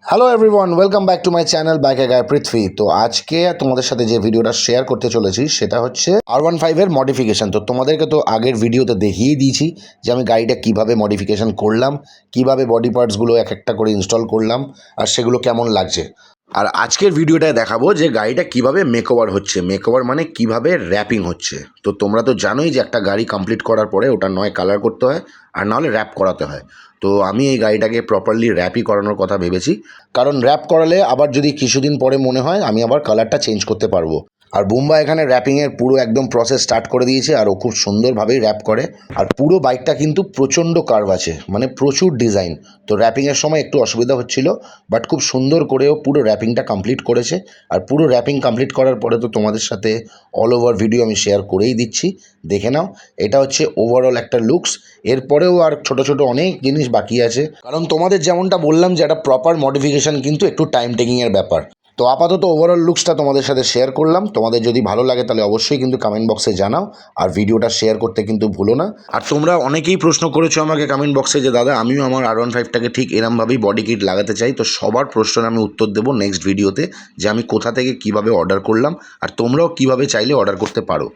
Hello everyone, welcome back to my channel bike গায় পৃথ্বী। তো আজকে তোমাদের সাথে যে ভিডিওটা শেয়ার করতে চলেছি সেটা হচ্ছে R15-এর মডিফিকেশান। তো তোমাদেরকে তো আগের ভিডিওতে দেখিয়ে দিয়েছি যে আমি গাড়িটা কীভাবে মডিফিকেশান করলাম, কীভাবে বডি পার্টসগুলো এক একটা করে ইনস্টল করলাম আর সেগুলো কেমন লাগছে। আর আজকের ভিডিওটায় দেখাবো যে গাড়িটা কিভাবে মেকওভার হচ্ছে। মেকওভার মানে কিভাবে র্যাপিং হচ্ছে। তো তোমরা তো জানোই যে একটা গাড়ি কমপ্লিট করার পরে ওটা নয় কালার করতে হয় আর নাহলে র্যাপ করাতে হয়। তো আমি এই গাড়িটাকে প্রপারলি র্যাপই করানোর কথা ভেবেছি, কারণ র্যাপ করালে আবার যদি কিছুদিন পরে মনে হয় আমি আবার কালারটা চেঞ্জ করতে পারবো। আর বুম্বা এখানে র্যাপিংয়ের পুরো একদম প্রসেস স্টার্ট করে দিয়েছে আর ও খুব সুন্দরভাবেই র্যাপ করে। আর পুরো বাইকটা কিন্তু প্রচণ্ড কার্ভ আছে, মানে প্রচুর ডিজাইন। তো র্যাপিংয়ের সময় একটু অসুবিধা হচ্ছিল, বাট খুব সুন্দর করেও পুরো র্যাপিংটা কমপ্লিট করেছে। আর পুরো র্যাপিং কমপ্লিট করার পরে তো তোমাদের সাথে অল ওভার ভিডিও আমি শেয়ার করেই দিচ্ছি, দেখে নাও। এটা হচ্ছে ওভারঅল একটা লুকস। এরপরেও আর ছোট ছোট অনেক জিনিস বাকি আছে, কারণ তোমাদের যেমনটা বললাম যে একটা প্রপার মডিফিকেশান কিন্তু একটু টাইম টেকিংয়ের ব্যাপার। তো আপাতত ওভারঅল লুকসটা তোমাদের সাথে শেয়ার করলাম। তোমাদের যদি ভালো লাগে তাহলে অবশ্যই কিন্তু কমেন্ট বক্সে জানাও, আর ভিডিওটা শেয়ার করতে কিন্তু ভুলো না। আর তোমরা অনেকেই প্রশ্ন করেছো আমাকে কমেন্ট বক্সে যে দাদা আমিও আমার R15টাকে ঠিক এরমভাবেই বডি কিট লাগাতে চাই। তো সবার প্রশ্নের আমি উত্তর দেবো নেক্সট ভিডিওতে, যে আমি কোথা থেকে কিভাবে অর্ডার করলাম আর তোমরাও কিভাবে চাইলে অর্ডার করতে পারো।